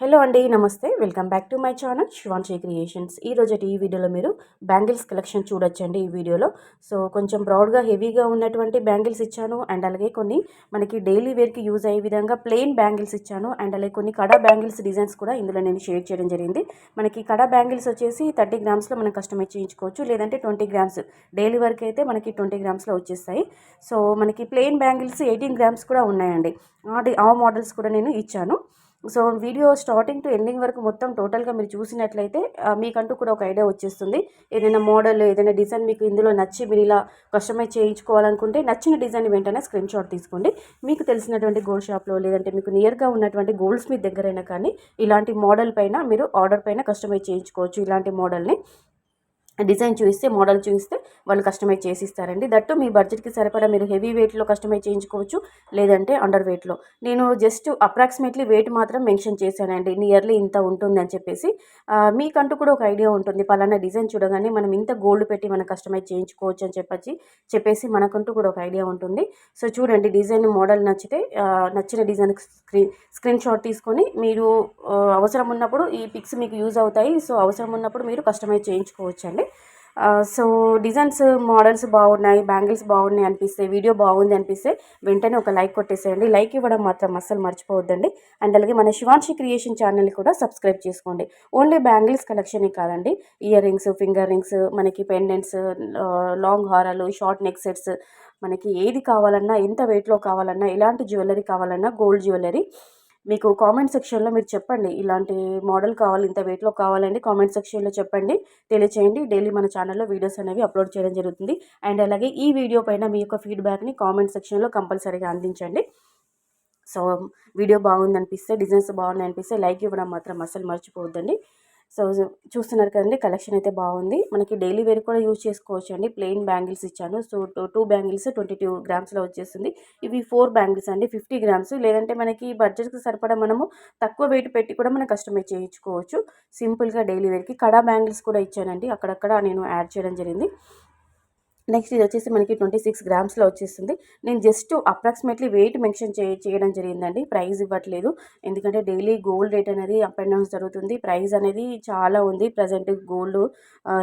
Hello అండి, నమస్తే. Welcome back to my channel Shivanshi creations. ఈ వీడియోలో మీరు బ్యాంగిల్స్ కలెక్షన్ చూడొచ్చండి. ఈ వీడియోలో కొంచెం బ్రాడ్గా హెవీగా ఉన్నటువంటి బ్యాంగిల్స్ ఇచ్చాను. అండ్ అలాగే కొన్ని మనకి డైలీ వేర్కి యూజ్ అయ్యే విధంగా ప్లెయిన్ బ్యాంగిల్స్ ఇచ్చాను. అండ్ అలాగే కొన్ని కడా బ్యాంగిల్స్ డిజైన్స్ కూడా ఇందులో నేను షేర్ చేయడం జరిగింది. మనకి కడా బ్యాంగిల్స్ వచ్చేసి 30 గ్రామ్స్లో మనం కస్టమైజ్ చేయించుకోవచ్చు, లేదంటే 20 గ్రామ్స్ డైలీ వర్క్ అయితే మనకి 20 గ్రామ్స్లో వచ్చేస్తాయి. సో మనకి ప్లెయిన్ బ్యాంగిల్స్ 18 గ్రామ్స్ కూడా ఉన్నాయండి. ఆ మోడల్స్ కూడా నేను ఇచ్చాను. So video starting to ending వరకు మొత్తం టోటల్గా మీరు చూసినట్లయితే మీకంటూ కూడా ఒక ఐడియా వచ్చేస్తుంది. ఏదైనా మోడల్, ఏదైనా డిజైన్ మీకు ఇందులో నచ్చి మీరు ఇలా కస్టమైజ్ చేయించుకోవాలనుకుంటే నచ్చిన డిజైన్ వెంటనే స్క్రీన్ షాట్ తీసుకోండి. మీకు తెలిసినటువంటి గోల్డ్ షాప్లో, లేదంటే మీకు నియర్గా ఉన్నటువంటి గోల్డ్ స్మిత్ దగ్గరైనా కానీ ఇలాంటి మోడల్ పైన మీరు ఆర్డర్ పైన కస్టమైజ్ చేయించుకోవచ్చు. ఇలాంటి మోడల్ని డిజైన్ చూపిస్తే, మోడల్ చూపిస్తే వాళ్ళు కస్టమైజ్ చేసి ఇస్తారండి. దట్టు మీ బడ్జెట్కి సరిపడా మీరు హెవీ వెయిట్లో కస్టమైజ్ చేయించుకోవచ్చు, లేదంటే అండర్ వెయిట్లో. నేను జస్ట్ అప్రాక్సిమేట్లీ వెయిట్ మాత్రం మెన్షన్ చేశానండి, నియర్లీ ఇంత ఉంటుంది అని చెప్పేసి. మీకంటూ కూడా ఒక ఐడియా ఉంటుంది, పలానా డిజైన్ చూడగానే మనం ఇంత గోల్డ్ పెట్టి మనం కస్టమైజ్ చేయించుకోవచ్చు అని చెప్పేసి మనకంటూ కూడా ఒక ఐడియా ఉంటుంది. సో చూడండి, డిజైన్ మోడల్ నచ్చితే నచ్చిన డిజైన్ స్క్రీన్ షాట్ తీసుకొని మీరు అవసరం ఉన్నప్పుడు ఈ పిక్స్ మీకు యూజ్ అవుతాయి. సో అవసరం ఉన్నప్పుడు మీరు కస్టమైజ్ చేయించుకోవచ్చు అండి. సో డిజైన్స్, మోడల్స్ బాగున్నాయి, బ్యాంగిల్స్ బాగున్నాయి అనిపిస్తే, వీడియో బాగుంది అనిపిస్తే వెంటనే ఒక లైక్ కొట్టేసేయండి. లైక్ ఇవ్వడం మాత్రం అస్సలు మర్చిపోవద్దండి. అండ్ అలాగే మన శివాన్షి క్రియేషన్ ఛానల్ని కూడా సబ్స్క్రైబ్ చేసుకోండి. ఓన్లీ బ్యాంగిల్స్ కలెక్షనే కాదండి, ఇయర్ రింగ్స్, ఫింగర్ రింగ్స్, మనకి పెండెంట్స్, లాంగ్ హారాలు, షార్ట్ నెక్ సెట్స్, మనకి ఏది కావాలన్నా, ఎంత వెయిట్లో కావాలన్నా, ఎలాంటి జ్యువెలరీ కావాలన్నా, గోల్డ్ జ్యువెలరీ మీకు కామెంట్ సెక్షన్లో మీరు చెప్పండి. ఇలాంటి మోడల్ కావాలి, ఇంత వెయిట్లో కావాలండి, కామెంట్ సెక్షన్లో చెప్పండి, తెలియచేయండి. డైలీ మన ఛానల్లో వీడియోస్ అనేవి అప్లోడ్ చేయడం జరుగుతుంది. అండ్ అలాగే ఈ వీడియో పైన మీ యొక్క ఫీడ్బ్యాక్ని కామెంట్ సెక్షన్లో కంపల్సరీగా అందించండి. సో వీడియో బాగుందనిపిస్తే, డిజైన్స్ బాగున్నాయి అనిపిస్తే లైక్ ఇవ్వడం మాత్రం అస్సలు మర్చిపోవద్దండి. సో చూస్తున్నారు కదండి, కలెక్షన్ అయితే బాగుంది. మనకి డైలీ వేర్ కూడా యూజ్ చేసుకోవచ్చు అండి. ప్లెయిన్ బ్యాంగిల్స్ ఇచ్చాను. సో టూ బ్యాంగిల్స్ 22 గ్రామ్స్లో వచ్చేస్తుంది. ఇవి 4 బ్యాంగిల్స్ అండి, 50 గ్రామ్స్. లేదంటే మనకి బడ్జెట్కి సరిపడా మనము తక్కువ వెయిట్ పెట్టి కూడా మనం కస్టమైజ్ చేయించుకోవచ్చు. సింపుల్గా డైలీ వేర్కి కడా బ్యాంగిల్స్ కూడా ఇచ్చానండి, అక్కడక్కడ నేను యాడ్ చేయడం జరిగింది. నెక్స్ట్ ఇది వచ్చేసి మనకి 26 గ్రామ్స్లో వచ్చేస్తుంది. నేను జస్ట్ అప్రాక్సిమేట్లీ వెయిట్ మెన్షన్ చేయడం జరిగిందండి, ప్రైస్ ఇవ్వట్లేదు. ఎందుకంటే డైలీ గోల్డ్ రేట్ అనేది అప్ అండ్ డౌన్స్ జరుగుతుంది. ప్రైస్ అనేది చాలా ఉంది ప్రజెంట్ గోల్డ్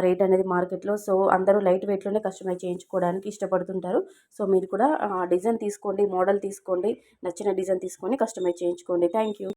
రేట్ అనేది మార్కెట్లో. సో అందరూ లైట్ వెయిట్లోనే కస్టమైజ్ చేయించుకోవడానికి ఇష్టపడుతుంటారు. సో మీరు కూడా డిజైన్ తీసుకోండి, మోడల్ తీసుకోండి, నచ్చిన డిజైన్ తీసుకొని కస్టమైజ్ చేయించుకోండి. Thank you.